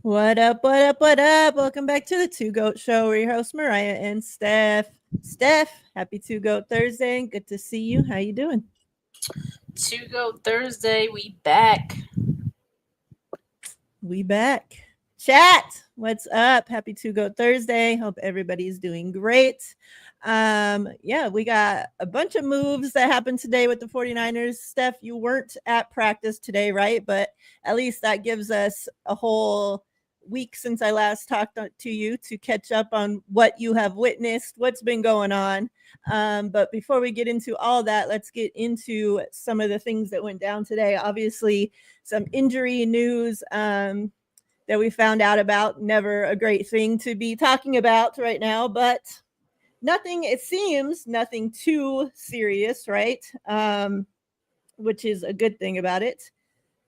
What up, what up, what up? Welcome back to the Two Goat Show. We're your hosts, Mariah and Steph. Steph, happy Two Goat Thursday. Good to see you. How you doing? To Go Thursday, we back. We back. Chat, what's up? Happy Two Goat Thursday. Hope everybody's doing great. Yeah, we got a bunch of moves that happened today with the 49ers. Steph, you weren't at practice today, right? But at least that gives us a whole week since I last talked to you to catch up on what you have witnessed, what's been going on. But before we get into all that, let's get into some of the things that went down today. Obviously, some injury news that we found out about. Never a great thing to be talking about right now, but nothing, it seems, nothing too serious, right? Which is a good thing about it.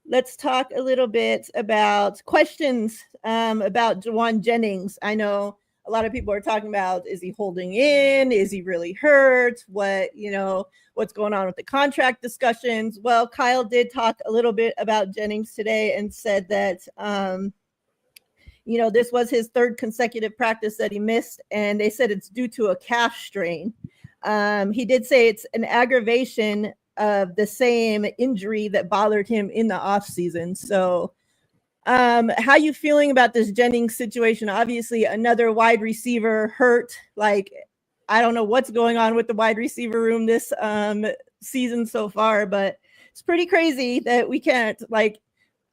Let's talk a little bit about questions about Jawan Jennings. I know a lot of people are talking about, is he holding in? Is he really hurt? What's going on with the contract discussions? Well, Kyle did talk a little bit about Jennings today and said that, this was his third consecutive practice that he missed, and they said it's due to a calf strain. He did say it's an aggravation of the same injury that bothered him in the offseason. So, how you feeling about this Jennings situation? Obviously, another wide receiver hurt. Like, I don't know what's going on with the wide receiver room this season so far, but it's pretty crazy that we can't, like,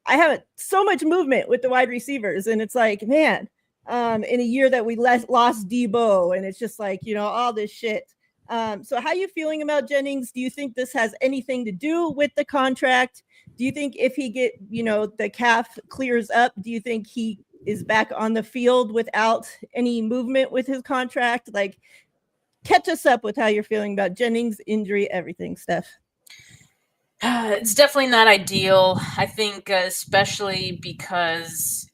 I have so much movement with the wide receivers, and it's like, man, in a year that we lost Debo, and it's just like, all this shit. So how are you feeling about Jennings? Do you think this has anything to do with the contract? Do you think if he the calf clears up, do you think he is back on the field without any movement with his contract? Like, catch us up with how you're feeling about Jennings' injury, everything, Steph. It's definitely not ideal. I think, especially because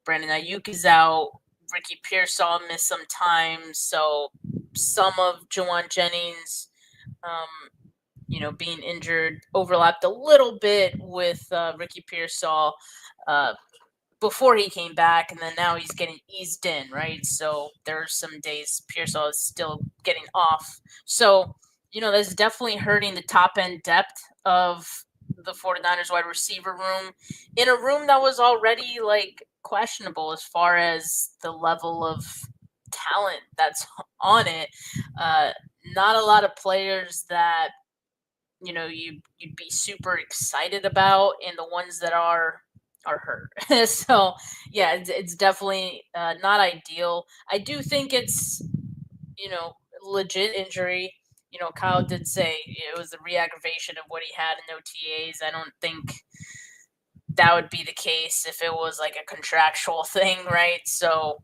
Brandon Ayuk is out, Ricky Pearsall missed some time, so some of Jawan Jennings, being injured overlapped a little bit with Ricky Pearsall before he came back, and then now he's getting eased in, right? So there's some days Pearsall is still getting off. So that's definitely hurting the top end depth of the 49ers wide receiver room, in a room that was already like questionable as far as the level of talent that's on it. Not a lot of players that you'd be super excited about, and the ones that are hurt. So yeah, it's definitely not ideal. I do think it's legit injury. Kyle did say it was a re-aggravation of what he had in OTAs. I don't think that would be the case if it was like a contractual thing, right? So,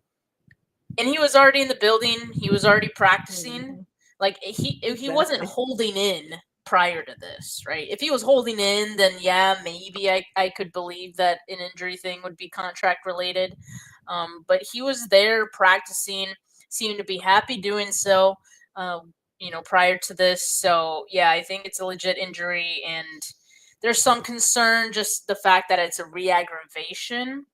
and he was already in the building. He was already practicing. Mm-hmm. Like he wasn't holding in prior to this, right? If he was holding in, then yeah, maybe I could believe that an injury thing would be contract related. But he was there practicing, seemed to be happy doing so. Prior to this. So yeah, I think it's a legit injury, and there's some concern just the fact that it's a re-aggravation.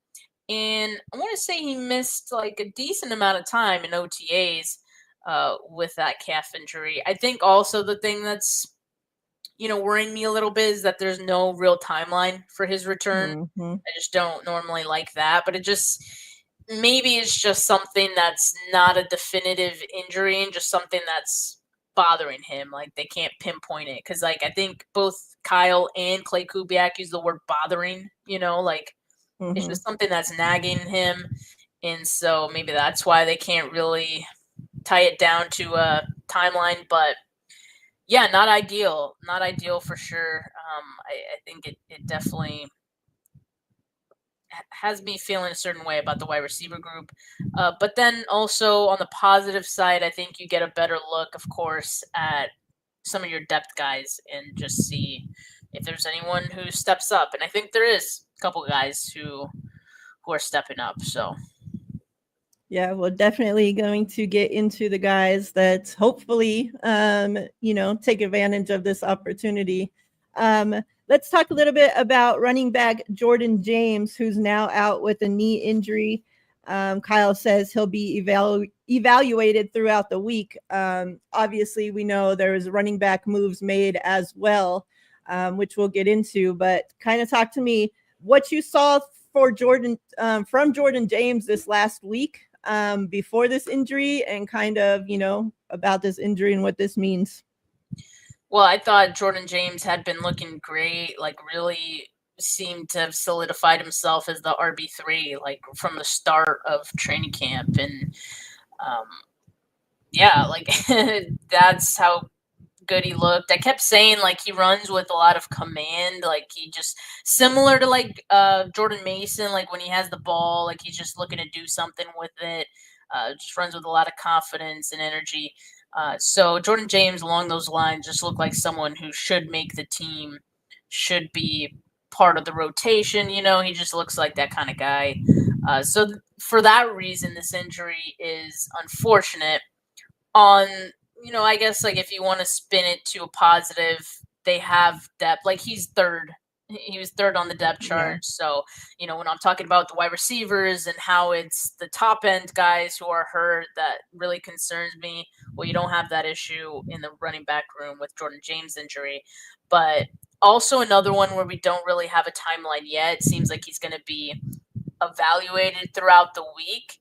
And I want to say he missed like a decent amount of time in OTAs with that calf injury. I think also the thing that's worrying me a little bit is that there's no real timeline for his return. Mm-hmm. I just don't normally like that, but maybe it's just something that's not a definitive injury and just something that's bothering him. Like they can't pinpoint it because, like, I think both Kyle and Clay Kubiak use the word bothering. It's just something that's nagging him, and so maybe that's why they can't really tie it down to a timeline. But yeah, not ideal for sure. I think it definitely has me feeling a certain way about the wide receiver group. But then also on the positive side, I think you get a better look, of course, at some of your depth guys and just see if there's anyone who steps up. And I think there is a couple guys who are stepping up. So yeah, we're definitely going to get into the guys that hopefully take advantage of this opportunity. let's talk a little bit about running back Jordan James, who's now out with a knee injury. Kyle says he'll be evaluated throughout the week. Obviously, we know there was running back moves made as well, which we'll get into. But kind of talk to me what you saw for Jordan from Jordan James this last week before this injury, and kind of about this injury and what this means. Well, I thought Jordan James had been looking great, like really seemed to have solidified himself as the RB3, like from the start of training camp. And um, yeah, like that's how good he looked. I kept saying like he runs with a lot of command, like he just similar to like Jordan Mason, like when he has the ball, like he's just looking to do something with it. Just runs with a lot of confidence and energy. So Jordan James along those lines just looked like someone who should make the team, should be part of the rotation. He just looks like that kind of guy. For that reason, this injury is unfortunate. On I guess like if you want to spin it to a positive, they have depth. Like he was third on the depth chart. Yeah. So when I'm talking about the wide receivers and how it's the top end guys who are hurt, that really concerns me. Well, you don't have that issue in the running back room with Jordan James' injury, but also another one where we don't really have a timeline yet. It seems like he's going to be evaluated throughout the week.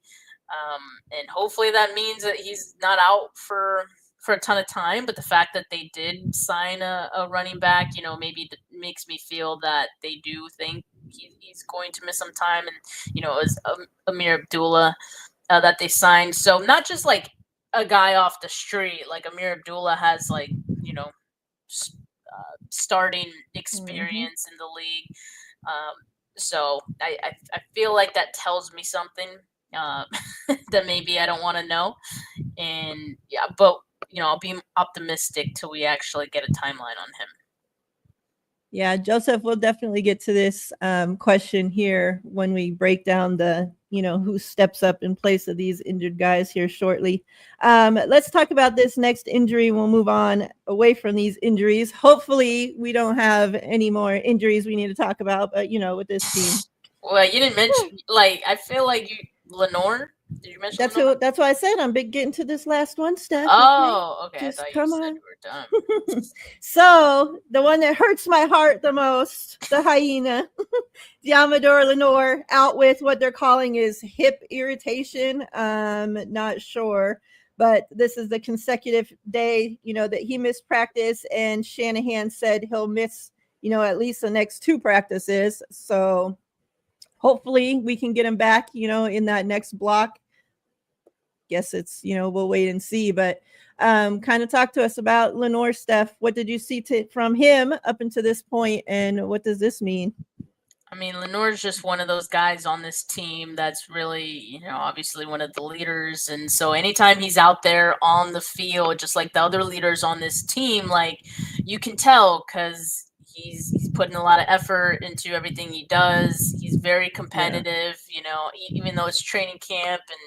And hopefully that means that he's not out for a ton of time. But the fact that they did sign a running back, maybe makes me feel that they do think he's going to miss some time. And, it was Amir Abdullah that they signed. So not just like a guy off the street, like Amir Abdullah has like, starting experience in the league. So I feel like that tells me something that maybe I don't want to know. And yeah, but I'll be optimistic till we actually get a timeline on him. Yeah, Joseph, we'll definitely get to this question here when we break down the who steps up in place of these injured guys here shortly. Let's talk about this next injury. We'll move on away from these injuries. Hopefully we don't have any more injuries we need to talk about, but with this team. Well, you didn't mention, like, I feel like Lenore. Did you mention Lenore? That's why I said I'm getting to this last one, Steph. Oh, okay. Just I thought come you on. said you were done. So the one that hurts my heart the most, the hyena, Diamador Lenore, out with what they're calling is hip irritation. Not sure, but this is the consecutive day, that he missed practice, and Shanahan said he'll miss, at least the next 2 practices. So hopefully we can get him back, in that next block. Guess it's, we'll wait and see, but kind of talk to us about Lenore, Steph. What did you see from him up until this point, and what does this mean? I mean, Lenore's just one of those guys on this team that's really, obviously one of the leaders. And so anytime he's out there on the field, just like the other leaders on this team, like you can tell because he's putting a lot of effort into everything he does. He's very competitive, even though it's training camp and,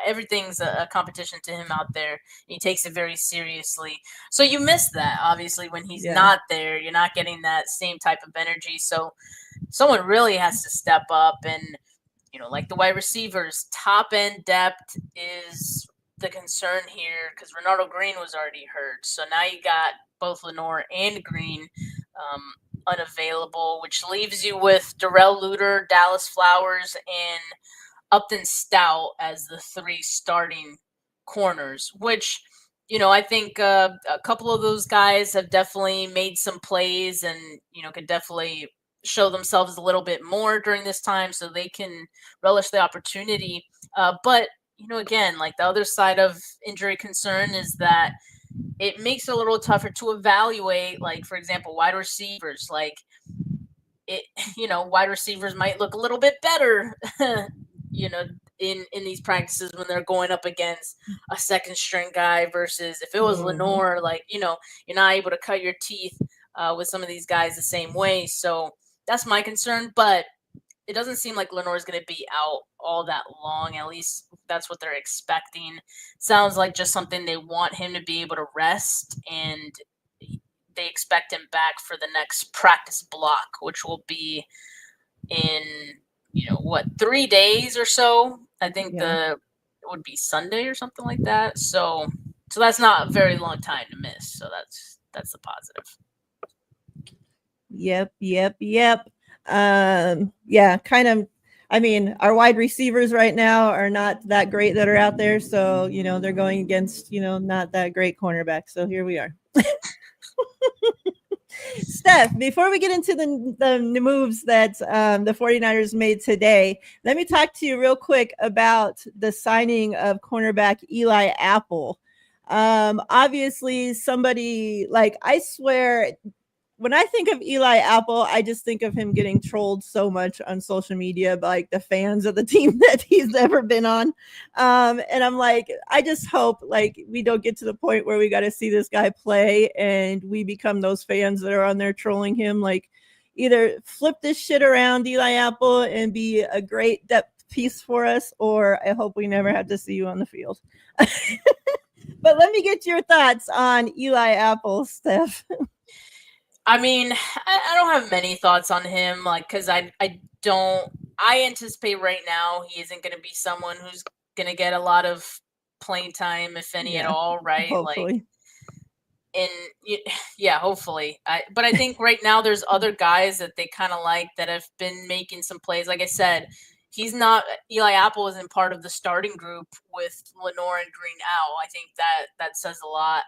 everything's a competition to him out there. He takes it very seriously. So you miss that, obviously, when he's not there. You're not getting that same type of energy. So someone really has to step up. And, like the wide receivers, top end depth is the concern here because Renardo Green was already hurt. So now you got both Lenore and Green unavailable, which leaves you with Darrell Luter, Dallas Flowers, and Upton Stout as the 3 starting corners, which, I think a couple of those guys have definitely made some plays and, could definitely show themselves a little bit more during this time so they can relish the opportunity. But, again, like the other side of injury concern is that it makes it a little tougher to evaluate, like, for example, wide receivers. Like, wide receivers might look a little bit better, in these practices when they're going up against a second string guy versus if it was Lenore, like, you're not able to cut your teeth with some of these guys the same way. So that's my concern, but it doesn't seem like Lenore is going to be out all that long. At least that's what they're expecting. Sounds like just something they want him to be able to rest. And they expect him back for the next practice block, which will be in 3 days or so. I think it would be Sunday or something like that. So that's not a very long time to miss. So that's the positive. Yep. Yeah, kind of. I mean, our wide receivers right now are not that great that are out there. So, they're going against, not that great cornerbacks. So here we are. Steph, before we get into the moves that the 49ers made today, let me talk to you real quick about the signing of cornerback Eli Apple. Obviously, somebody I swear, when I think of Eli Apple, I just think of him getting trolled so much on social media by the fans of the team that he's ever been on. And I'm like, I just hope we don't get to the point where we got to see this guy play and we become those fans that are on there trolling him. Either flip this shit around, Eli Apple, and be a great depth piece for us, or I hope we never have to see you on the field. But let me get your thoughts on Eli Apple, Steph. I mean, I don't have many thoughts on him, because I anticipate right now he isn't going to be someone who's going to get a lot of playing time, if any at all, right? Hopefully. Hopefully. But I think right now there's other guys that they kind of that have been making some plays. Like I said, Eli Apple isn't part of the starting group with Lenore and Green out. I think that says a lot.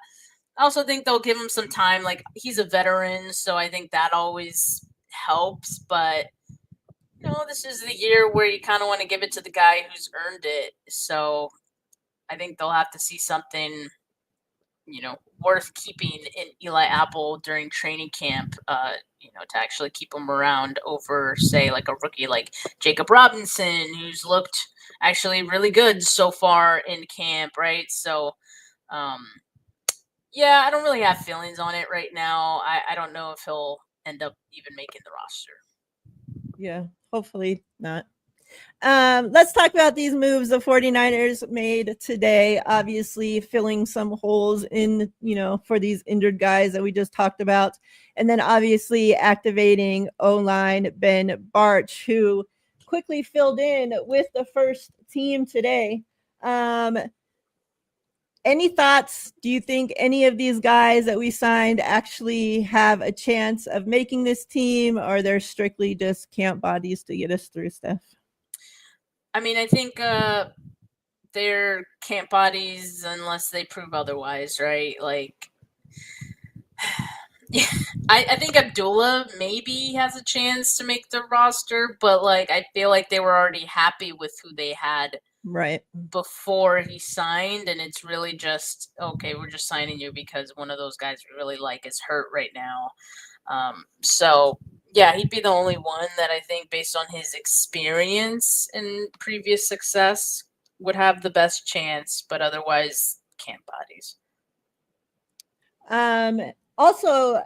I also think they'll give him some time. He's a veteran, so I think that always helps. But, this is the year where you kind of want to give it to the guy who's earned it. So I think they'll have to see something, worth keeping in Eli Apple during training camp, to actually keep him around over, say, a rookie like Jacob Robinson, who's looked actually really good so far in camp, right? So, I don't really have feelings on it right now. I don't know if he'll end up even making the roster. Yeah, hopefully not. Let's talk about these moves the 49ers made today. Obviously, filling some holes in, for these injured guys that we just talked about. And then obviously activating O-line Ben Barch, who quickly filled in with the first team today. Any thoughts? Do you think any of these guys that we signed actually have a chance of making this team, or they're strictly just camp bodies to get us through, Steph? I mean, I think they're camp bodies unless they prove otherwise, right? I think Abdullah maybe has a chance to make the roster, but I feel like they were already happy with who they had right before he signed, and it's really just, okay, we're just signing you because one of those guys we really like is hurt right now. So yeah, he'd be the only one that I think, based on his experience and previous success, would have the best chance, but otherwise camp bodies. Also,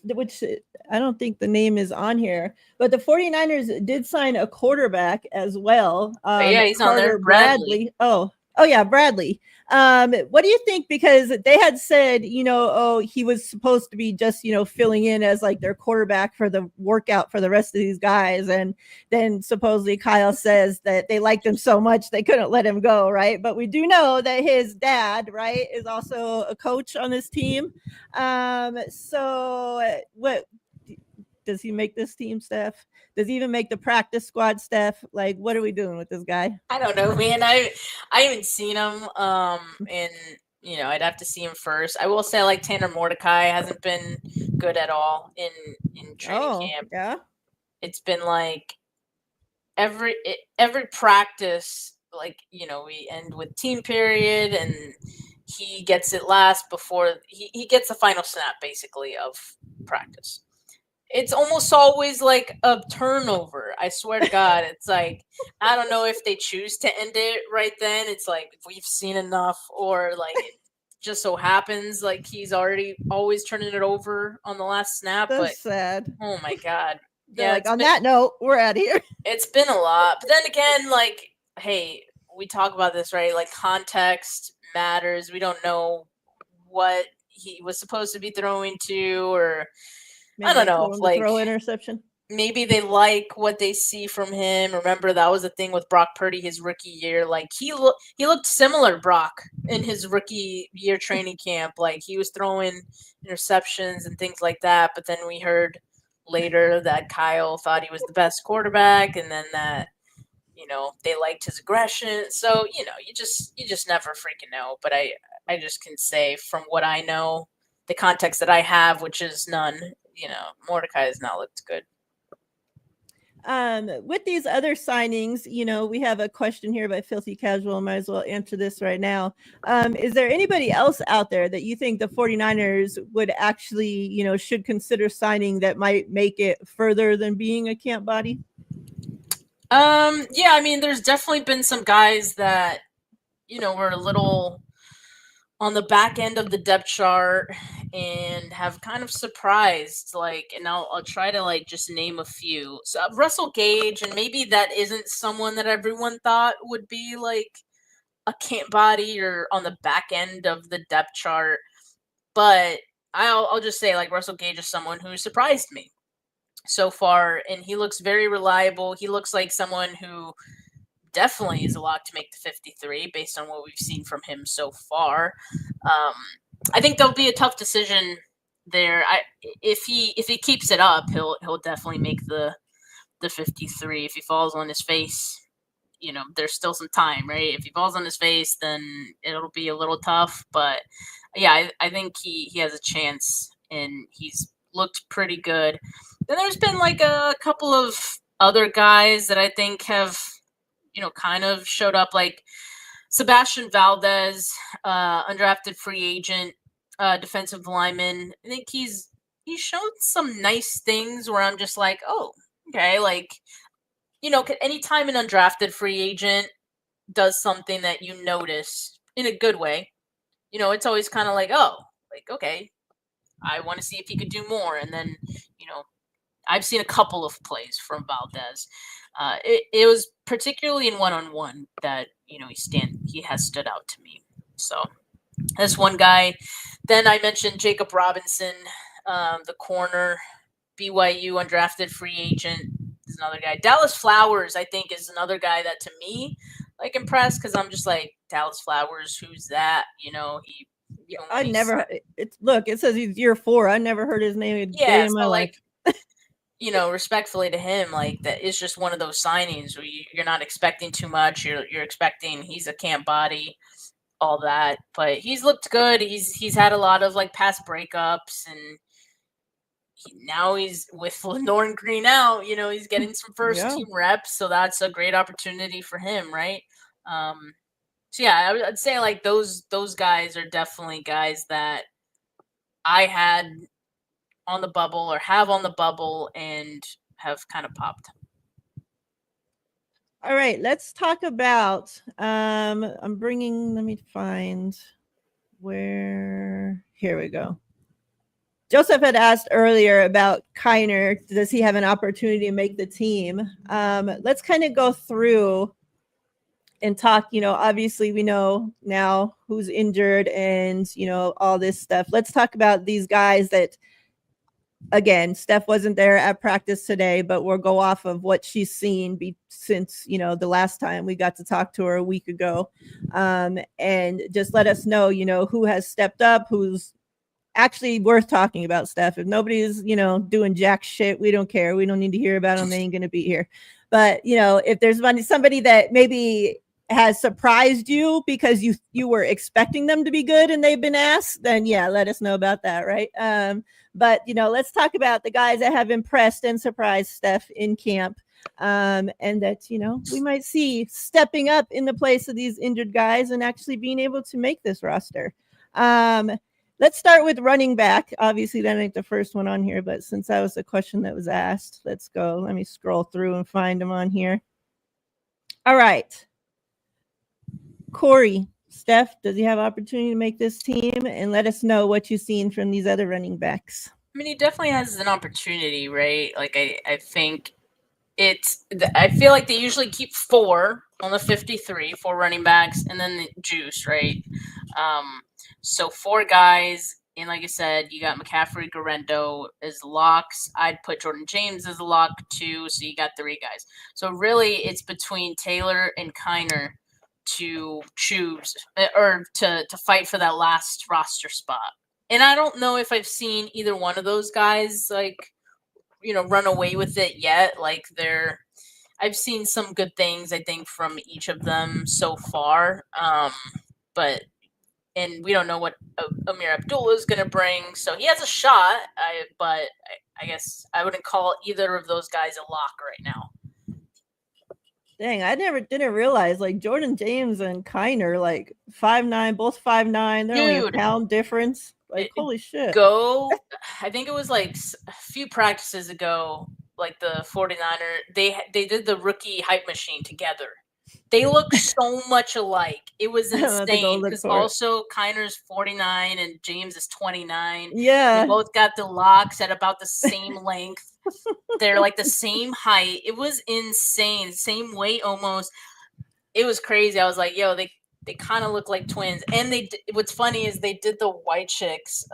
which I don't think the name is on here, but the 49ers did sign a quarterback as well. He's on there. Bradley. Oh yeah, Bradley. What do you think? Because they had said, he was supposed to be just, filling in as their quarterback for the workout for the rest of these guys. And then supposedly Kyle says that they liked him so much they couldn't let him go, right? But we do know that his dad, right, is also a coach on this team. So what does he make this team, Steph? Does he even make the practice squad, Steph? What are we doing with this guy? I don't know, man. I haven't seen him. And I'd have to see him first. I will say, Tanner Mordecai hasn't been good at all in training camp. Yeah. It's been every practice, we end with team period, and he gets it last before he gets the final snap, basically, of practice. It's almost always a turnover. I swear to God. It's I don't know if they choose to end it right then. It's we've seen enough, or it just so happens he's always turning it over on the last snap. That's sad. Oh my God. Yeah. On that note, we're out of here. It's been a lot. But then again, hey, we talk about this, right? Context matters. We don't know what he was supposed to be throwing to, or Maybe I don't they know, told him to like throw interception. maybe they like what they see from him. Remember, that was the thing with Brock Purdy his rookie year. Like he looked similar to Brock in his rookie year training camp. Like he was throwing interceptions and things like that. But then we heard later that Kyle thought he was the best quarterback, and then that they liked his aggression. So you just never freaking know. But I just can say from what I know, the context that I have, which is none. Mordecai has not looked good. With these other signings, we have a question here by Filthy Casual. Might as well answer this right now. Is there anybody else out there that you think the 49ers would actually, should consider signing that might make it further than being a camp body? Yeah, I mean, there's definitely been some guys that, were a little on the back end of the depth chart and have kind of surprised, and I'll try to just name a few. So Russell Gage, and maybe that isn't someone that everyone thought would be a camp body or on the back end of the depth chart, but I'll just say Russell Gage is someone who surprised me so far, and he looks very reliable. He looks like someone who definitely is a lock to make the 53 based on what we've seen from him so far. I think there'll be a tough decision there. If he keeps it up, he'll definitely make the 53. If he falls on his face, there's still some time, right? If he falls on his face, then it'll be a little tough. But yeah, I think he has a chance, and he's looked pretty good. Then there's been a couple of other guys that I think have kind of showed up, like Sebastian Valdez, undrafted free agent, defensive lineman. I think he's shown some nice things where I'm just like, oh, okay, anytime an undrafted free agent does something that you notice in a good way, it's always kind of okay, I want to see if he could do more. And then, I've seen a couple of plays from Valdez. It was particularly in one-on-one that he has stood out to me. So that's one guy. Then I mentioned Jacob Robinson, the corner, BYU undrafted free agent, is another guy. Dallas Flowers, I think, is another guy that to me impressed, because I'm just like, Dallas Flowers, who's that? I never. It says he's year 4. I never heard his name a day in my life. Respectfully to him, that is just one of those signings where you're not expecting too much. You're expecting he's a camp body, all that, but he's looked good. He's had a lot of pass breakups, and now he's with Lenore and Green out. He's getting some first team reps, so that's a great opportunity for him, right? So yeah, I'd say those guys are definitely guys that I had on the bubble or have on the bubble and have kind of popped. All right, let's talk about let me find where, here we go. Joseph had asked earlier about Kiner. Does he have an opportunity to make the team? Let's kind of go through and talk, obviously we know now who's injured and, all this stuff. Let's talk about these guys that, again, Steph wasn't there at practice today, but we'll go off of what she's seen since, the last time we got to talk to her a week ago. And just let us know, who has stepped up, who's actually worth talking about. Steph, if nobody's, doing jack shit, we don't care. We don't need to hear about them. They ain't going to be here. But, if there's somebody that maybe has surprised you because you were expecting them to be good and they've been asked, then yeah, let us know about that, right? But let's talk about the guys that have impressed and surprised Steph in camp, and that we might see stepping up in the place of these injured guys and actually being able to make this roster. Let's start with running back. Obviously, that ain't the first one on here, but since that was the question that was asked, let's go. Let me scroll through and find them on here. All right. Corey, Steph, does he have opportunity to make this team? And let us know what you've seen from these other running backs. I mean, he definitely has an opportunity, right? I think I feel like they usually keep 4 on the 53, 4 running backs, and then the juice, right? So 4 guys. And like I said, you got McCaffrey, Garendo as locks. I'd put Jordan James as a lock too. So you got 3 guys. So really, it's between Taylor and Kiner to choose or to fight for that last roster spot. And I don't know if I've seen either one of those guys run away with it yet. I've seen some good things, I think, from each of them so far. And we don't know what Amir Abdullah is going to bring, so he has a shot. But I guess I wouldn't call either of those guys a lock right now. Dang, I didn't realize like Jordan James and Kiner, like 5'9", both 5'9". They're only a pound difference. Like, holy shit. I think it was like a few practices ago, like the 49er, they did the rookie hype machine together. They look so much alike. It was insane because also Kiner's 49 and James is 29. Yeah. They both got the locks at about the same length. They're like the same height. It was insane. Same weight almost. It was crazy. I was like, yo, they kind of look like twins. And what's funny is they did the White Chicks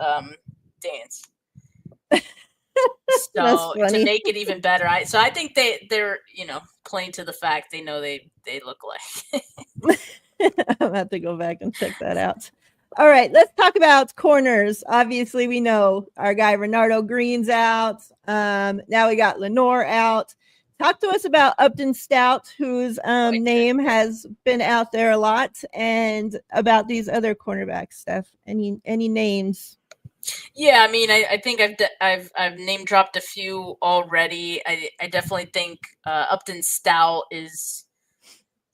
dance. So to make it even better, I think they're playing to the fact they know they look like. I'll have to go back and check that out. All right, let's talk about corners. Obviously, we know our guy Renardo Green's out. Now we got Lenore out. Talk to us about Upton Stout, whose name has been out there a lot, and about these other cornerbacks. Steph, any names? Yeah, I mean, I think I've name dropped a few already. I definitely think Upton Stout is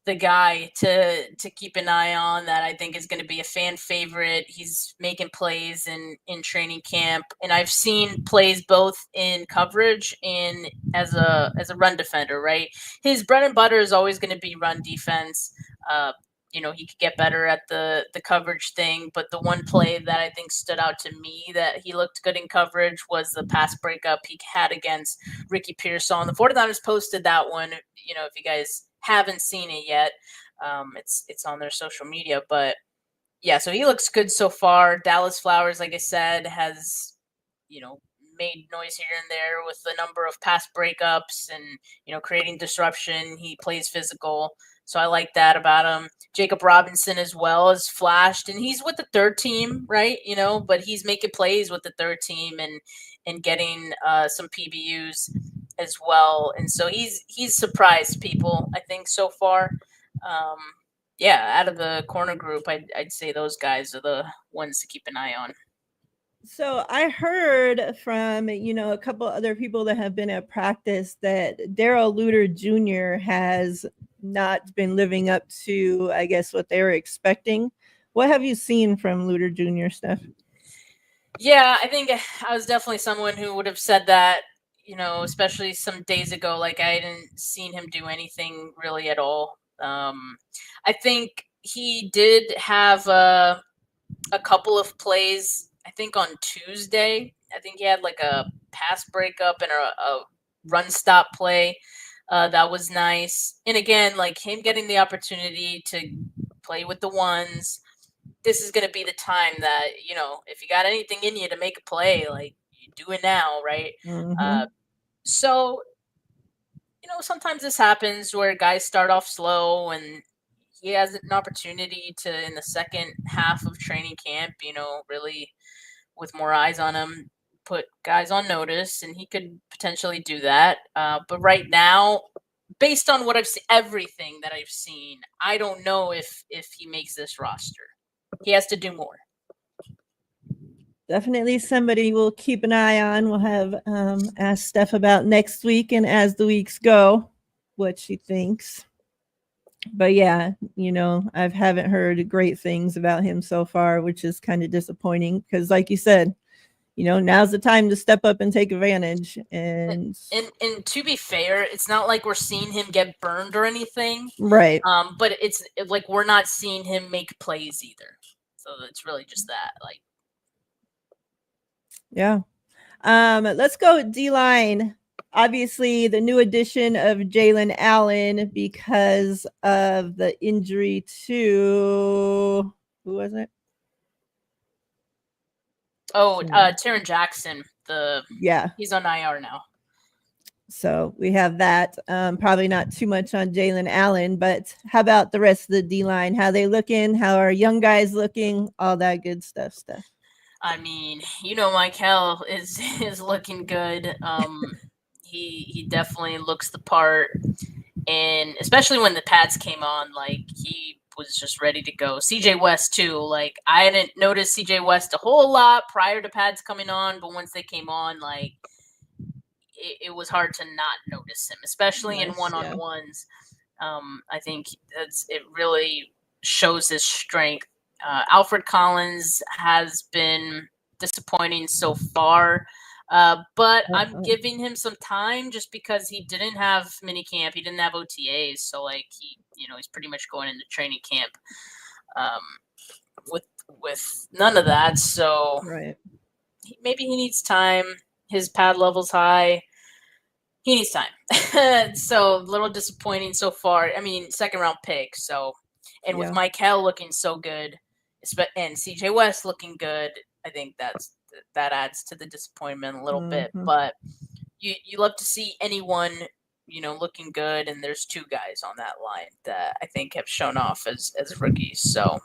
the guy to keep an eye on. That I think is going to be a fan favorite. He's making plays in training camp, and I've seen plays both in coverage and as a run defender. Right, his bread and butter is always going to be run defense. He could get better at the coverage thing, but the one play that I think stood out to me that he looked good in coverage was the pass breakup he had against Ricky Pearsall. The 49ers posted that one. If you guys haven't seen it yet, it's on their social media. But yeah, so he looks good so far. Dallas Flowers, like I said, has made noise here and there with the number of pass breakups and creating disruption. He plays physical. So I like that about him. Jacob Robinson as well has flashed, and he's with the third team, right? But he's making plays with the third team and getting some PBUs as well. And so he's surprised people, I think, so far. Out of the corner group, I'd say those guys are the ones to keep an eye on. So I heard from, a couple other people that have been at practice that Darrell Luter Jr. has not been living up to, I guess, what they were expecting. What have you seen from Luter Jr., Steph? Yeah, I think I was definitely someone who would have said that, especially some days ago. Like, I hadn't seen him do anything really at all. I think he did have a couple of plays. I think on Tuesday, I think he had like a pass breakup and a run stop play. That was nice. And again, like him getting the opportunity to play with the ones, this is going to be the time that, if you got anything in you to make a play, like you do it now, right? Mm-hmm. So, sometimes this happens where guys start off slow and he has an opportunity to, in the second half of training camp, really with more eyes on him, put guys on notice, and he could potentially do that. But right now, based on what I've seen, everything that I've seen, I don't know if he makes this roster. He has to do more. Definitely somebody we'll keep an eye on. We'll have ask Steph about next week and as the weeks go, what she thinks. But yeah, I haven't heard great things about him so far, which is kind of disappointing because, like you said, now's the time to step up and take advantage. And to be fair, it's not like we're seeing him get burned or anything, right? But it's like we're not seeing him make plays either. So it's really just that, like. Yeah. Let's go D-line. Obviously, the new addition of Jalen Allen because of the injury to who was it? Oh, So, Taron Jackson. yeah. He's on IR now. So we have that. Probably not too much on Jalen Allen, but how about the rest of the D line? How they looking? How are young guys looking? All that good stuff. I mean, Michael is looking good. He definitely looks the part, and especially when the pads came on, like he was just ready to go. CJ West too. Like I didn't notice CJ West a whole lot prior to pads coming on, but once they came on, like it was hard to not notice him, especially in Nice, yeah. one-on-ones. I think it really shows his strength. Alfred Collins has been disappointing so far, but I'm giving him some time just because he didn't have minicamp, he didn't have OTAs, so like he's pretty much going into training camp with none of that. So Right. maybe he needs time. His pad level's high. He needs time. So a little disappointing so far. I mean, second round pick. So, and with Michael looking so good, and CJ West looking good, I think that adds to the disappointment a little bit. But you love to see anyone looking good, and there's two guys on that line that I think have shown off as rookies. So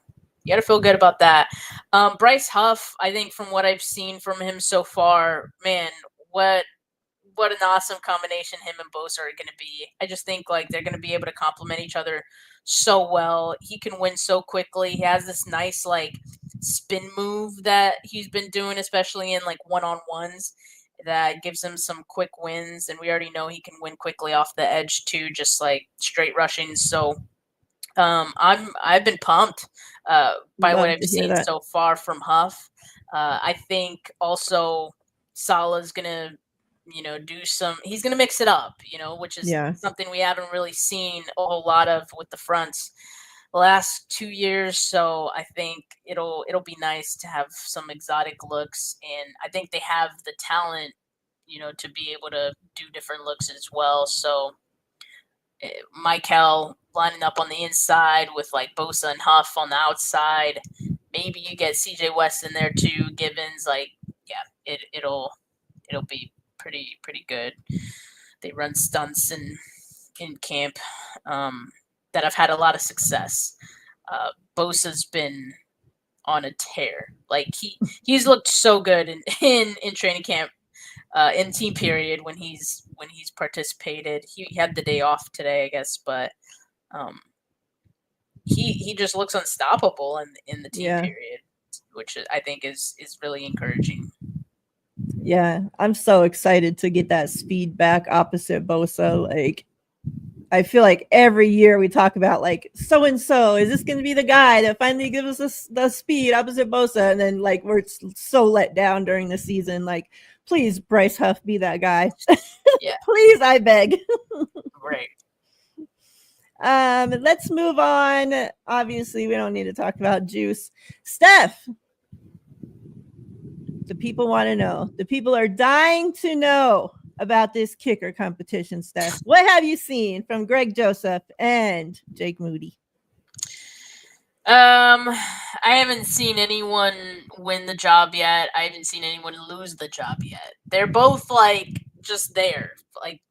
you got to feel good about that. Bryce Huff, I think from what I've seen from him so far, man, what an awesome combination him and Bosa are going to be. I just think like they're going to be able to complement each other so well. He can win so quickly. He has this nice like spin move that he's been doing, especially in like one-on-ones, that gives him some quick wins. And we already know he can win quickly off the edge too, just like straight rushing. So I've been pumped by what I've seen so far from Huff. I think also Salah's gonna he's going to mix it up, which is something we haven't really seen a whole lot of with the fronts the last 2 years. So I think it'll be nice to have some exotic looks, and I think they have the talent, to be able to do different looks as well. So Michael lining up on the inside with like Bosa and Huff on the outside. Maybe you get CJ West in there too. Gibbons, like, yeah, it'll be pretty good. They run stunts in camp that have had a lot of success. Bosa's been on a tear. Like he's looked so good in training camp, in team period when he's participated. He had the day off today, I guess, but he just looks unstoppable in the team period, which I think is really encouraging. Yeah, I'm so excited to get that speed back opposite Bosa. Like, I feel like every year we talk about like so and so, is this going to be the guy that finally gives us the speed opposite Bosa? And then like we're so let down during the season. Like, please, Bryce Huff, be that guy. Yeah, please, I beg. Great. Let's move on. Obviously, we don't need to talk about Juice. Steph. The people want to know. The people are dying to know about this kicker competition, Steph. What have you seen from Greg Joseph and Jake Moody? I haven't seen anyone win the job yet. I haven't seen anyone lose the job yet. They're both like just there, like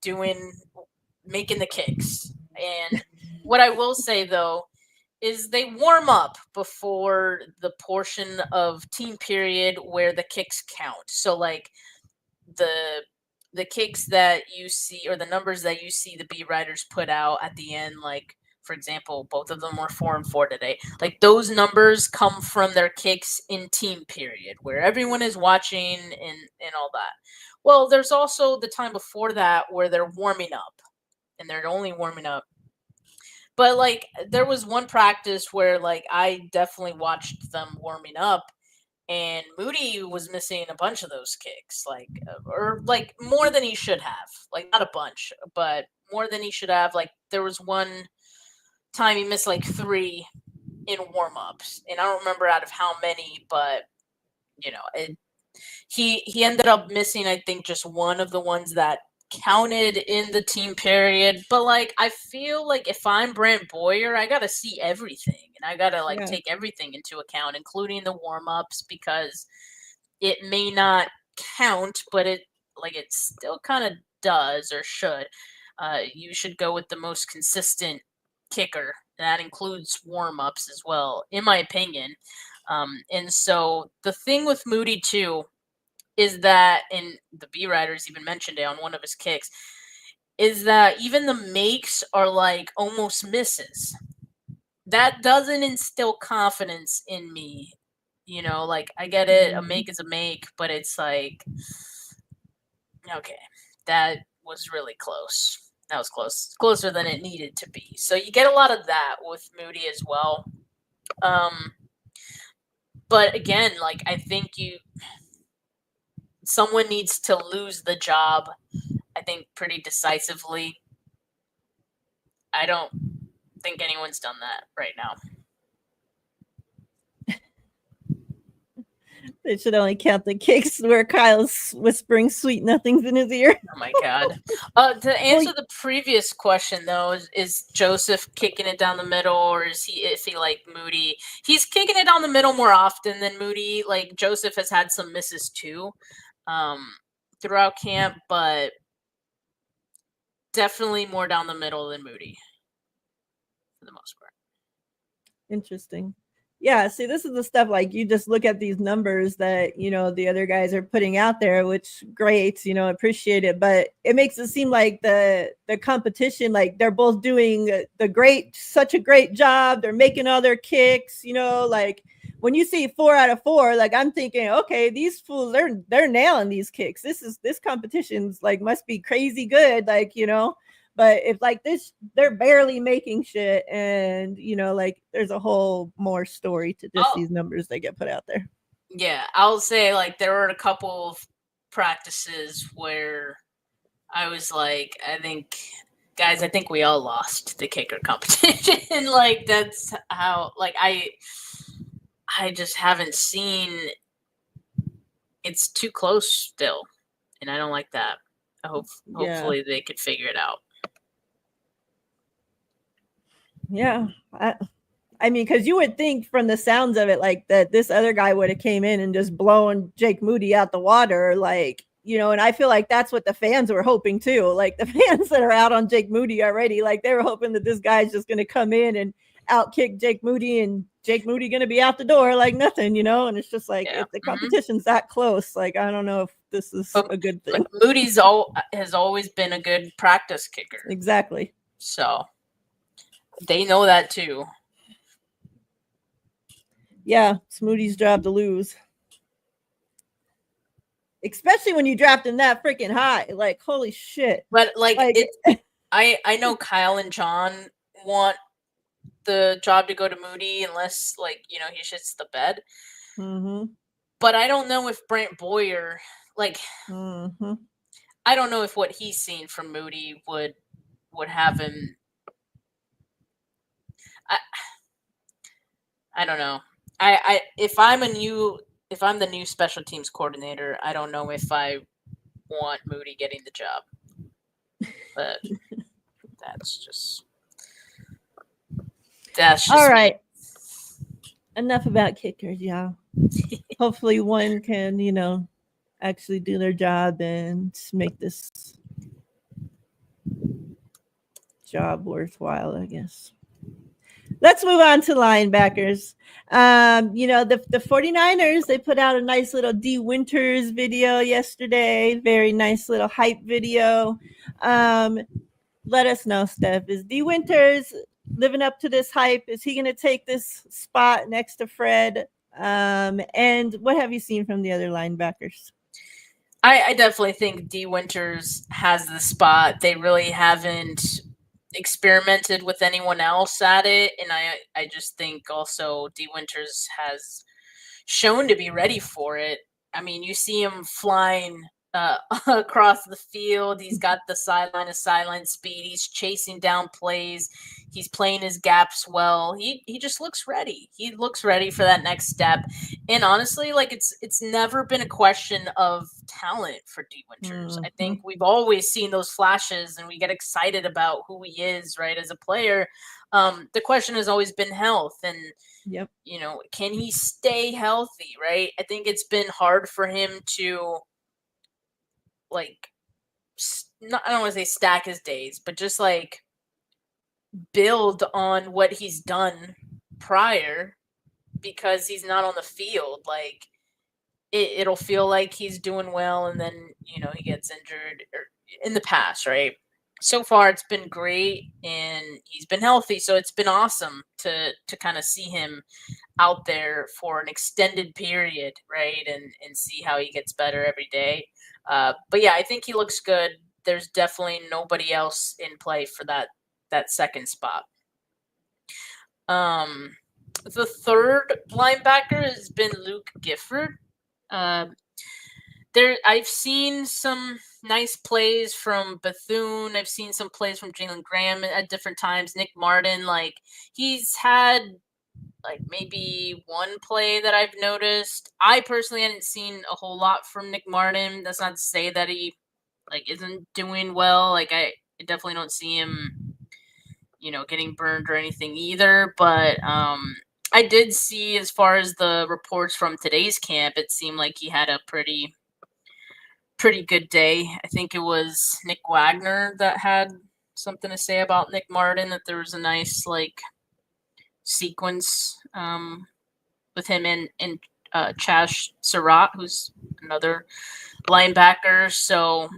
making the kicks. And what I will say though is they warm up before the portion of team period where the kicks count. So like the kicks that you see, or the numbers that you see the beat writers put out at the end, like for example, both of them were 4 and 4 today. Like those numbers come from their kicks in team period where everyone is watching and all that. Well, there's also the time before that where they're warming up, and they're only warming up. But like there was one practice where like I definitely watched them warming up, and Moody was missing a bunch of those kicks, like or like more than he should have. Like not a bunch, but more than he should have. Like there was one time he missed like 3 in warm-ups, and I don't remember out of how many, but he ended up missing, I think, just one of the ones that counted in the team period. But like I feel like if I'm Brant Boyer, I gotta see everything, and I gotta take everything into account, including the warm-ups, because it may not count, but it still kind of does or should. You should go with the most consistent kicker. That includes warm-ups as well, in my opinion. And so the thing with Moody too is that, and the B writers even mentioned it on one of his kicks, is that even the makes are like almost misses. That doesn't instill confidence in me. You know, like I get it, a make is a make, but it's like, okay, that was really close. That was close, closer than it needed to be. So you get a lot of that with Moody as well. But again, like I think someone needs to lose the job, I think, pretty decisively. I don't think anyone's done that right now. They should only count the kicks where Kyle's whispering sweet nothings in his ear. Oh my god. To answer the previous question though, is Joseph kicking it down the middle, or is he like Moody? He's kicking it down the middle more often than Moody. Like Joseph has had some misses too, throughout camp, but definitely more down the middle than Moody for the most part. Interesting. Yeah, see, this is the stuff, like, you just look at these numbers that, the other guys are putting out there, which great, appreciate it. But it makes it seem like the competition, like they're both doing such a great job. They're making all their kicks, like when you see 4 out of 4, like I'm thinking, okay, these fools, they're nailing these kicks. This competition's like must be crazy good, like, But if like this, they're barely making shit, and like there's a whole more story to just these numbers that get put out there. Yeah, I'll say like there were a couple of practices where I was like, I think we all lost the kicker competition. Like that's how, like I just haven't seen. It's too close still, and I don't like that. Hopefully they could figure it out. Yeah, I mean, because you would think from the sounds of it, like that this other guy would have came in and just blown Jake Moody out the water, like, and I feel like that's what the fans were hoping too. Like the fans that are out on Jake Moody already, like they were hoping that this guy's just going to come in and outkick Jake Moody, and Jake Moody going to be out the door like nothing, and it's just like, if the competition's that close, like I don't know if this is a good thing. Moody's has always been a good practice kicker. Exactly. So they know that too. Yeah, it's Moody's job to lose. Especially when you draft him that freaking high. Like, holy shit. But like I know Kyle and John want the job to go to Moody unless like, he shits the bed. Mm-hmm. But I don't know if Brant Boyer, like, I don't know if what he's seen from Moody would have him. I don't know. If I'm the new special teams coordinator, I don't know if I want Moody getting the job. But that's just all right. Enough about kickers, y'all. Hopefully one can, actually do their job and make this job worthwhile, I guess. Let's move on to linebackers. The 49ers, they put out a nice little D Winters video yesterday. Very nice little hype video. Let us know, Steph. Is D Winters living up to this hype? Is he going to take this spot next to Fred? And what have you seen from the other linebackers? I definitely think D Winters has the spot. They really haven't experimented with anyone else at it, and I just think also D Winters has shown to be ready for it. I mean, you see him flying across the field. He's got the sideline to sideline speed. He's chasing down plays. He's playing his gaps well. He just looks ready. He looks ready for that next step. And honestly, like it's never been a question of talent for D Winters. I think we've always seen those flashes and we get excited about who he is, right, as a player. The question has always been health, and Yep. can he stay healthy, right? I think it's been hard for him to, like, not, I don't want to say stack his days, but just like build on what he's done prior, because he's not on the field. Like, it'll feel like he's doing well, and then he gets injured, or in the past, right? So far it's been great, and he's been healthy, so it's been awesome to kind of see him out there for an extended period, right? And see how he gets better every day. But yeah, I think he looks good. There's definitely nobody else in play for that second spot. The third linebacker has been Luke Gifford. I've seen some nice plays from Bethune. I've seen some plays from Jalen Graham at different times. Nick Martin, like, he's had like maybe one play that I've noticed. I personally hadn't seen a whole lot from Nick Martin. That's not to say that he like isn't doing well. Like, I definitely don't see him, getting burned or anything either. But I did see, as far as the reports from today's camp, it seemed like he had a pretty good day. I think it was Nick Wagner that had something to say about Nick Martin, that there was a nice like sequence with him and Chash Surratt, who's another linebacker. So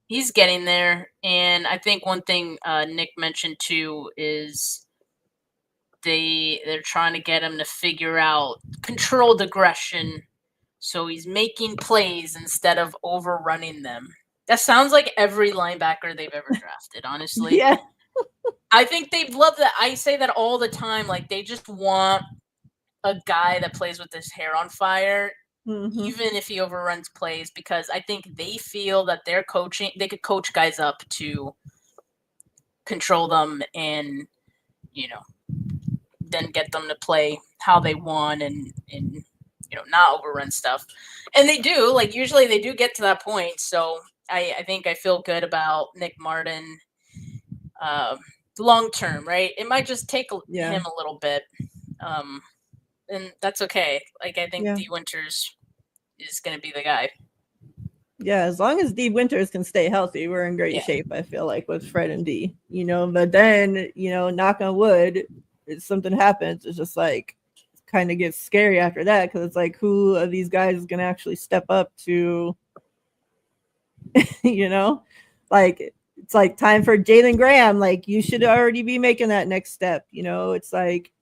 he's getting there. And I think one thing Nick mentioned too is they're trying to get him to figure out controlled aggression. So he's making plays instead of overrunning them. That sounds like every linebacker they've ever drafted, honestly. Yeah. I think they love that. I say that all the time. Like, they just want a guy that plays with his hair on fire, even if he overruns plays, because I think they feel that they could coach guys up to control them and, then get them to play how they want and not overrun stuff. And they do, like, usually they do get to that point. So I think I feel good about Nick Martin long term, right? It might just take him a little bit. And that's okay. Like, I think D Winters is going to be the guy. Yeah, as long as D Winters can stay healthy, we're in great shape, I feel like, with Fred and D. But then, knock on wood, if something happens, it's just like, kind of gets scary after that, because it's like, who of these guys is going to actually step up to, like, it's like time for Jalen Graham. Like, you should already be making that next step. It's like,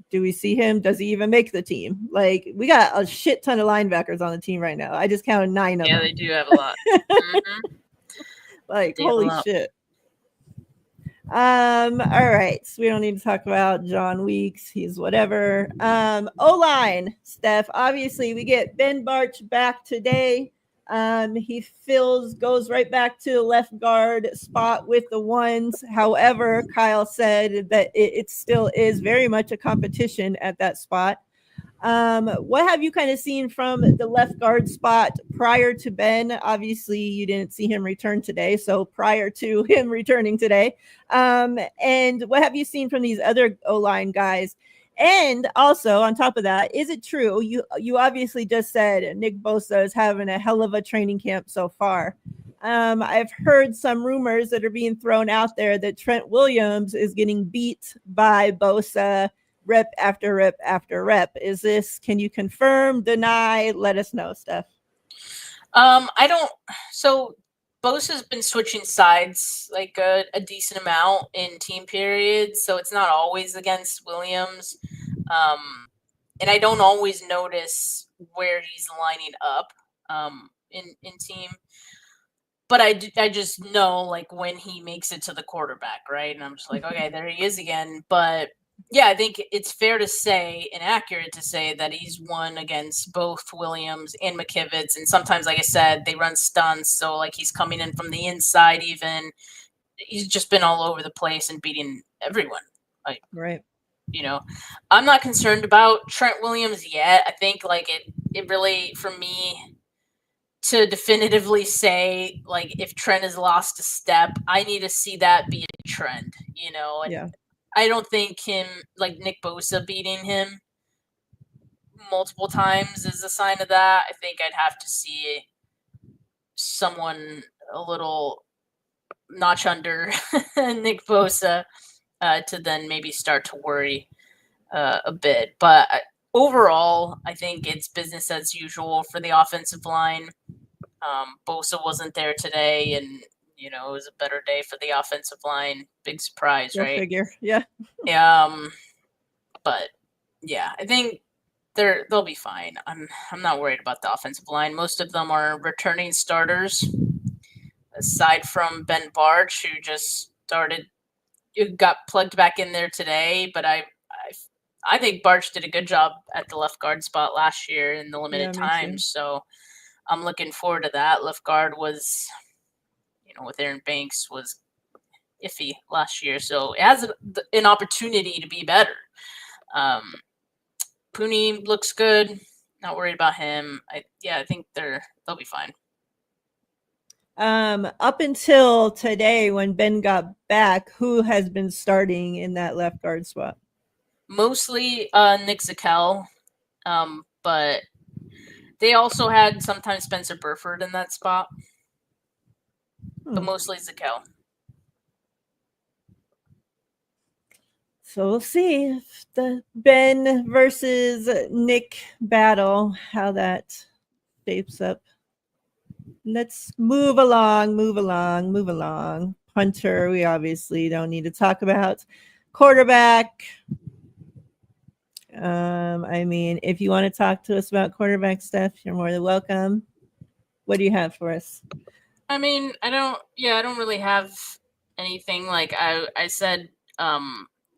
do we see him? Does he even make the team? Like, we got a shit ton of linebackers on the team right now. I just counted 9 of them. Yeah, they do have a lot. Like, holy shit. All right. So we don't need to talk about John Weeks. He's whatever. O-line, Steph. Obviously, we get Ben Barch back today. He goes right back to the left guard spot with the ones. However, Kyle said that it still is very much a competition at that spot. What have you kind of seen from the left guard spot prior to Ben? Obviously, you didn't see him return today, so prior to him returning today. And what have you seen from these other O-line guys? And also, on top of that, is it true? You obviously just said Nick Bosa is having a hell of a training camp so far. I've heard some rumors that are being thrown out there that Trent Williams is getting beat by Bosa rep after rep after rep. Can you confirm, deny? Let us know, Steph. I don't. So Bosa's been switching sides like a decent amount in team periods, so it's not always against Williams. And I don't always notice where he's lining up in team. But I just know, like, when he makes it to the quarterback, right? And I'm just like, okay, there he is again. But yeah, I think it's fair to say and accurate to say that he's won against both Williams and McKivitz. And sometimes, like I said, they run stunts. So, like, he's coming in from the inside even. He's just been all over the place and beating everyone. Like, right. I'm not concerned about Trent Williams yet. I think, like, it really, for me, to definitively say, like, if Trent has lost a step, I need to see that be a trend, and I don't think Nick Bosa beating him multiple times is a sign of that. I think I'd have to see someone a little notch under Nick Bosa to then maybe start to worry a bit. But overall, I think it's business as usual for the offensive line. Bosa wasn't there today, and it was a better day for the offensive line. Big surprise, Go right? figure. Yeah. But yeah, I think they'll be fine. I'm not worried about the offensive line. Most of them are returning starters, aside from Ben Barch, who just got plugged back in there today. But I think Barch did a good job at the left guard spot last year in the limited time. So I'm looking forward to that. Left guard was, with Aaron Banks, was iffy last year. So it has an opportunity to be better. Pooney looks good. Not worried about him. I think they'll be fine. Up until today, when Ben got back, who has been starting in that left guard spot? Mostly Nick Zakel, but they also had sometimes Spencer Burford in that spot, but mostly Zakel. So we'll see if the Ben versus Nick battle, how that shapes up. Let's move along. Punter, we obviously don't need to talk about. Quarterback. I mean, if you want to talk to us about quarterback stuff, you're more than welcome. What do you have for us? I mean, I don't really have anything. Like I said a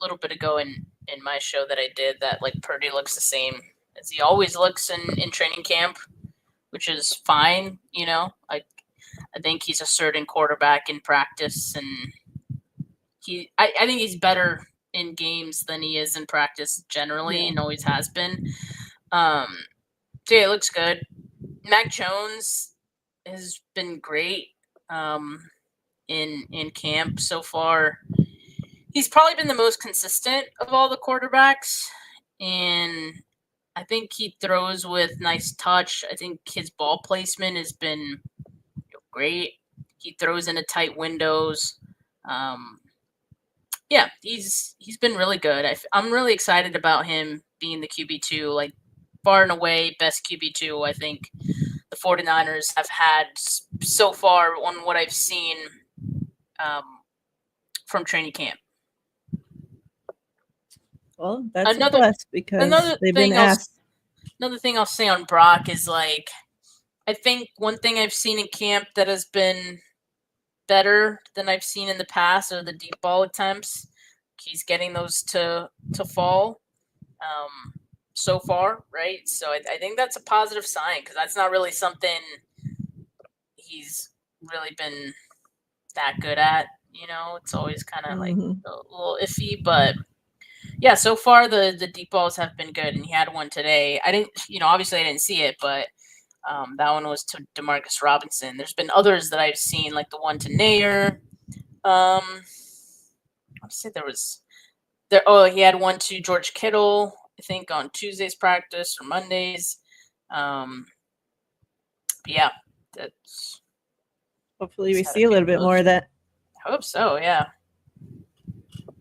little bit ago in my show that I did, that like Purdy looks the same as he always looks in training camp, which is fine. I think he's a certain quarterback in practice, and I think he's better in games than he is in practice generally, and always has been. So yeah, it looks good. Mac Jones has been great in camp so far. He's probably been the most consistent of all the quarterbacks, and I think he throws with nice touch. I think his ball placement has been great. He throws into tight windows. Yeah, he's been really good. I'm really excited about him being the QB2. Like, far and away, best QB2 I think the 49ers have had so far on what I've seen from training camp. Well, that's a plus because they've been asked. Another thing I'll say on Brock is, like, I think one thing I've seen in camp that has been better than I've seen in the past are the deep ball attempts. He's getting those to fall so far, right? So I think that's a positive sign, because that's not really something he's really been that good at. It's always kind of like a little iffy, but yeah, so far the deep balls have been good, and he had one today. I didn't, obviously I didn't see it, but that one was to Demarcus Robinson. There's been others that I've seen, like the one to Nair. Let's say he had one to George Kittle, I think on Tuesday's practice or Mondays. Yeah, that's. Hopefully we see a little bit more of that. I hope so, yeah.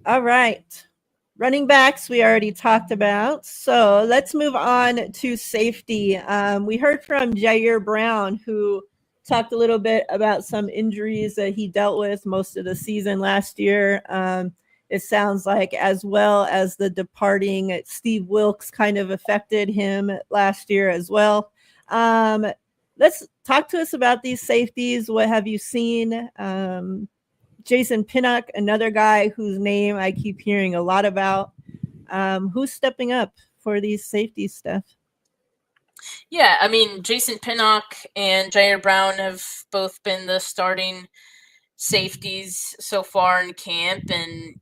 All right. Running backs, we already talked about. So let's move on to safety. We heard from Jair Brown, who talked a little bit about some injuries that he dealt with most of the season last year. It sounds like, as well as the departing Steve Wilks, kind of affected him last year as well. Let's talk to us about these safeties. What have you seen? Jason Pinnock, another guy whose name I keep hearing a lot about. Who's stepping up for these safety stuff? Yeah, I mean, Jason Pinnock and Jair Brown have both been the starting safeties so far in camp, and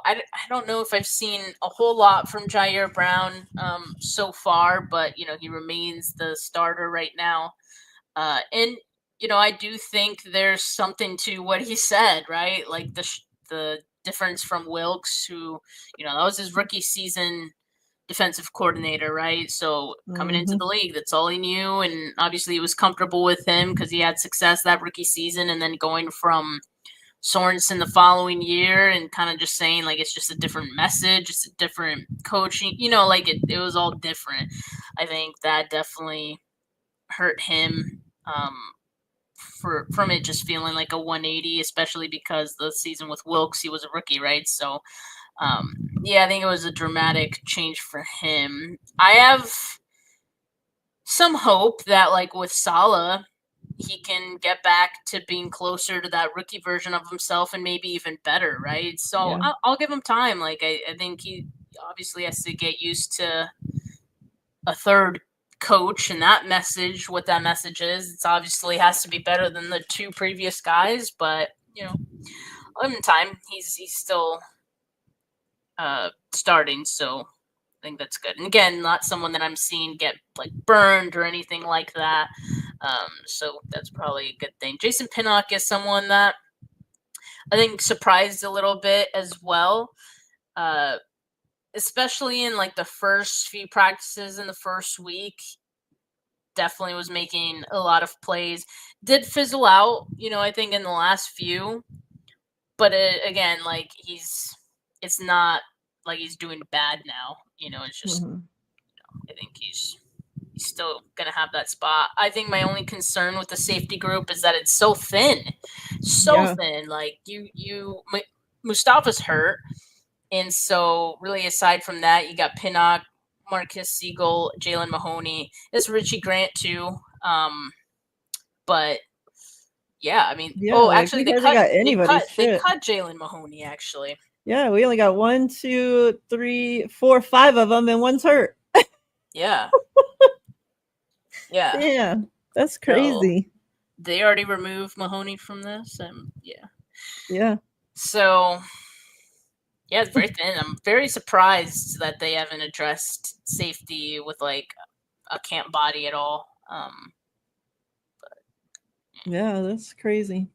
I don't know if I've seen a whole lot from Jair Brown so far, but he remains the starter right now, and I do think there's something to what he said, right? Like the difference from Wilkes, who, that was his rookie season defensive coordinator, right? So coming into the league, that's all he knew, and obviously he was comfortable with him because he had success that rookie season, and then going from Sorensen the following year and kind of just saying like it's just a different message, it's a different coaching, like it was all different. I think that definitely hurt him from it just feeling like a 180, especially because the season with Wilkes, he was a rookie, right? So I think it was a dramatic change for him. I have some hope that like with Saleh, he can get back to being closer to that rookie version of himself and maybe even better, right? So I'll give him time. Like I think he obviously has to get used to a third coach and that message, what that message is. It's obviously has to be better than the two previous guys, but I'll give him time. He's still starting, so I think that's good. And again, not someone that I'm seeing get like burned or anything like that. So that's probably a good thing. Jason Pinnock is someone that I think surprised a little bit as well, especially in like the first few practices in the first week. Definitely was making a lot of plays. Did fizzle out, I think in the last few. But again, like it's not like he's doing bad now. It's just I think he's still gonna have that spot. I think my only concern with the safety group is that it's so thin, thin. Like Mustafa's hurt, and so really aside from that, you got Pinnock, Marcus Siegel, Jalen Mahoney. It's Richie Grant too, but. Yeah, I mean, actually, they cut Jalen Mahoney. Actually, yeah, we only got 1, 2, 3, 4, 5 of them, and one's hurt. Yeah, yeah, that's crazy. So they already removed Mahoney from this, and yeah. So it's very thin. I'm very surprised that they haven't addressed safety with like a camp body at all. Yeah, that's crazy.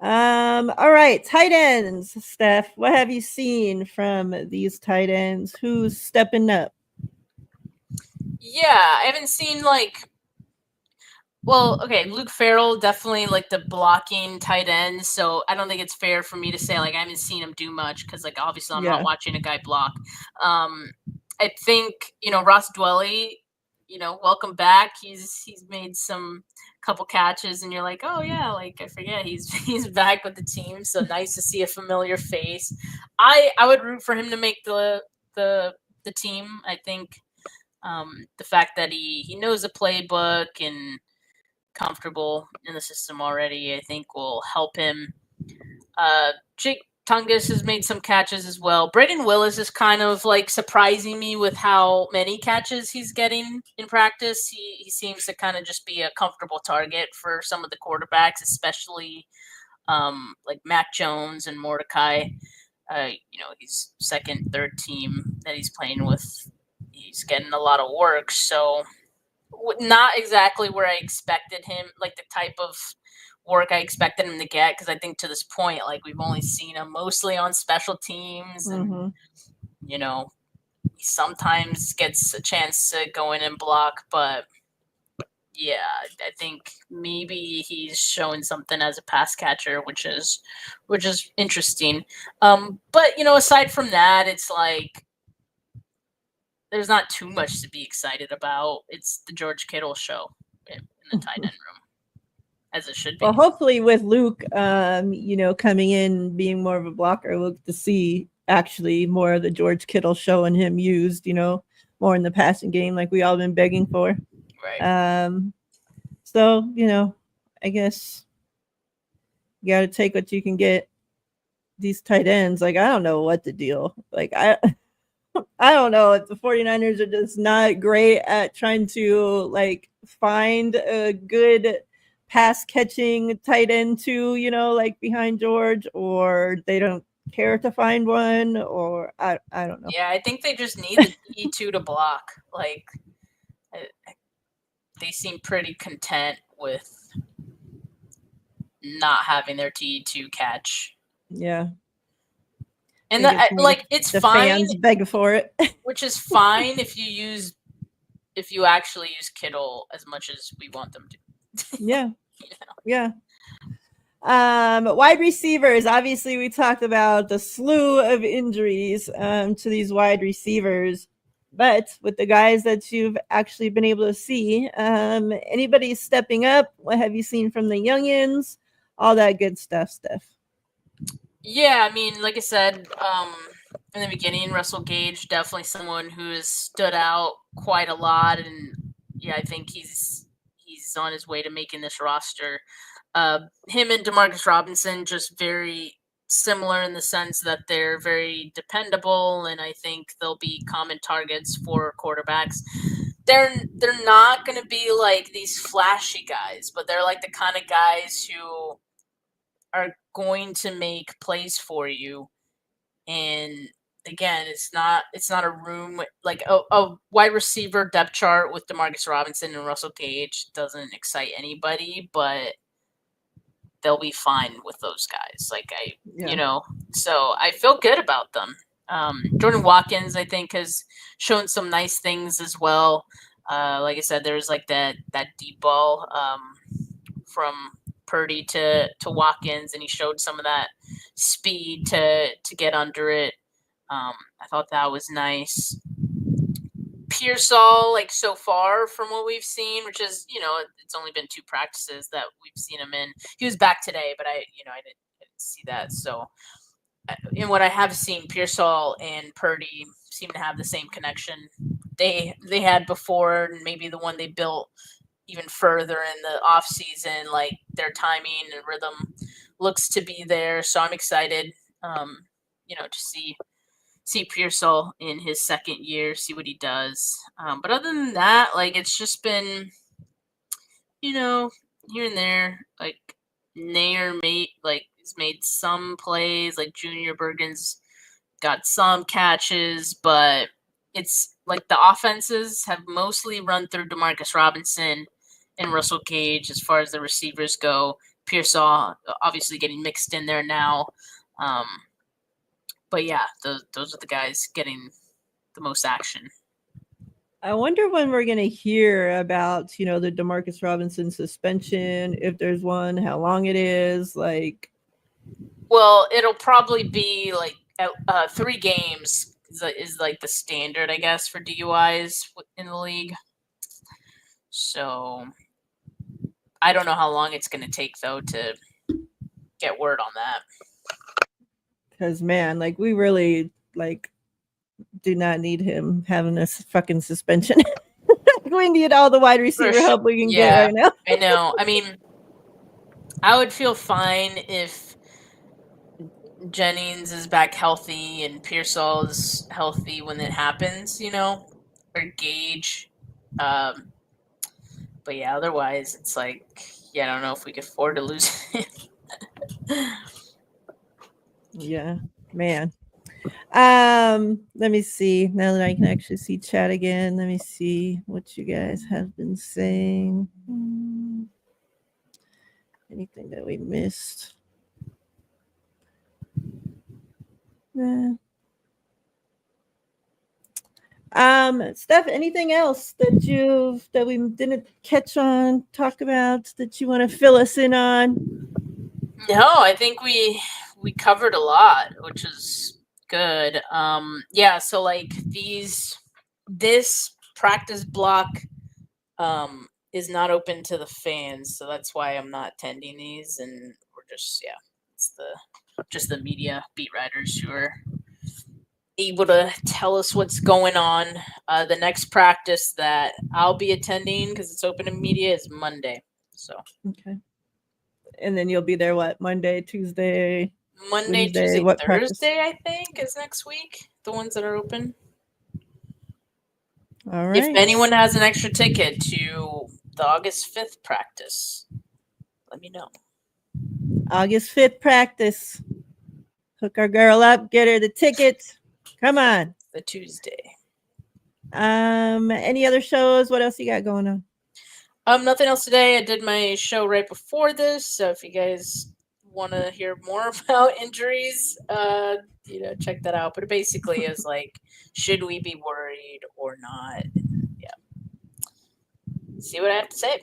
All right, tight ends, Steph. What have you seen from these tight ends? Who's stepping up? Yeah, I haven't seen like. Well, okay, Luke Farrell definitely like the blocking tight end, so I don't think it's fair for me to say like I haven't seen him do much because like obviously I'm not watching a guy block. I think Ross Dwelly, welcome back. He's made some couple catches, and you're like, oh yeah, like I forget he's back with the team. So nice to see a familiar face. I would root for him to make the team. I think the fact that he knows the playbook and comfortable in the system already, I think will help him. Jake Tungus has made some catches as well. Braden Willis is kind of like surprising me with how many catches he's getting in practice. He seems to kind of just be a comfortable target for some of the quarterbacks, especially like Mac Jones and Mordecai. He's second, third team that he's playing with. He's getting a lot of work, so not exactly where I expected him, like the type of work I expected him to get, because I think to this point, like we've only seen him mostly on special teams, and he sometimes gets a chance to go in and block, but yeah, I think maybe he's showing something as a pass catcher, which is interesting. But aside from that, it's like there's not too much to be excited about. It's the George Kittle show in the tight end room, as it should be. Well, hopefully with Luke, coming in being more of a blocker, we'll get to see actually more of the George Kittle show and him used, more in the passing game, like we all been begging for. Right. So I guess you got to take what you can get. These tight ends, like I don't know what the deal. Like I don't know if the 49ers are just not great at trying to like find a good pass catching tight end too, like behind George, or they don't care to find one, or I don't know. Yeah, I think they just need the E2 to block. Like they seem pretty content with not having their T2 catch. Yeah. And think it's more it's the fine, fans beg for it. which is fine if you actually use Kittle as much as we want them to. Yeah. You know? Yeah. Wide receivers. Obviously, we talked about the slew of injuries to these wide receivers, but with the guys that you've actually been able to see, anybody stepping up? What have you seen from the youngins? All that good stuff, Steph. Yeah, I mean, like I said, in the beginning, Russell Gage definitely someone who has stood out quite a lot, and yeah, I think he's on his way to making this roster. Him and Demarcus Robinson just very similar in the sense that they're very dependable, and I think they'll be common targets for quarterbacks. They're not going to be like these flashy guys, but they're like the kind of guys who are going to make plays for you. And again, it's not a room like a wide receiver depth chart with Demarcus Robinson and Russell Gage doesn't excite anybody, but they'll be fine with those guys. So I feel good about them. Jordan Watkins, I think, has shown some nice things as well. Like I said, there's like that deep ball from Purdy to Watkins, and he showed some of that speed to get under it. I thought that was nice. Pearsall, like so far from what we've seen, which is it's only been 2 practices that we've seen him in. He was back today, but I didn't see that. So in what I have seen, Pearsall and Purdy seem to have the same connection they had before, and maybe the one they built even further in the off season. Like their timing and rhythm looks to be there, so I'm excited. To see Pearsall in his second year, see what he does. But other than that, like it's just been, here and there. Like Nair has made some plays. Like Junior Bergen's got some catches, but it's like the offenses have mostly run through Demarcus Robinson and Russell Gage as far as the receivers go. Pearsall obviously getting mixed in there now. But yeah, those are the guys getting the most action. I wonder when we're going to hear about, the Demarcus Robinson suspension, if there's one, how long it is. Like, well, it'll probably be like 3 games is like the standard, I guess, for DUIs in the league. So I don't know how long it's going to take though to get word on that. Because man, like we really do not need him having a fucking suspension. We need all the wide receiver help we can get right now. I know. I mean, I would feel fine if Jennings is back healthy and Pearsall is healthy when it happens, or Gage. But yeah, otherwise it's like, I don't know if we could afford to lose him. Yeah, man. Let me see. Now that I can actually see chat again, let me see what you guys have been saying. Anything that we missed? Steph, anything else that we didn't catch on, talk about, that you want to fill us in on? No, I think we covered a lot, which is good. So like this practice block is not open to the fans, so that's why I'm not attending these, and we're just it's just the media beat writers who are able to tell us what's going on. The next practice that I'll be attending, because it's open to media, is Monday. So okay. And then you'll be there Monday, Tuesday, Tuesday, what Thursday, practice? I think, is next week. The ones that are open. All right. If anyone has an extra ticket to the August 5th practice, let me know. August 5th practice. Hook our girl up, get her the ticket. Come on. The Tuesday. Any other shows? What else you got going on? Nothing else today. I did my show right before this, so if you guys want to hear more about injuries, check that out. But it basically is like, should we be worried or not? Yeah. See what I have to say.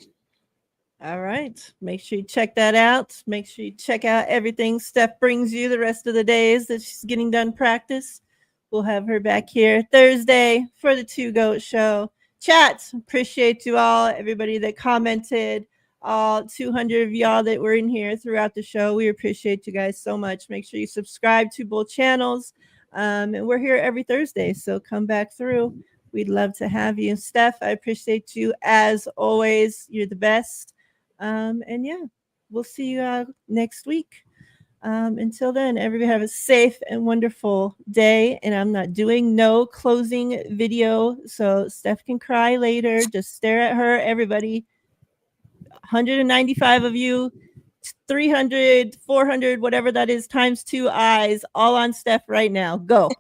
All right. Make sure you check that out. Make sure you check out everything Steph brings you the rest of the days that she's getting done practice. We'll have her back here Thursday for the Two Goat Show. Chat, appreciate you all, everybody that commented, all 200 of y'all that were in here throughout the show. We appreciate you guys so much. Make sure you subscribe to both channels. And we're here every Thursday, so come back through. We'd love to have you. Steph, I appreciate you as always. You're the best. And yeah, we'll see you next week. Until then, everybody have a safe and wonderful day. And I'm not doing no closing video, so Steph can cry later. Just stare at her, everybody. 195 of you, 300, 400, whatever that is, times 2 eyes, all on Steph right now. Go.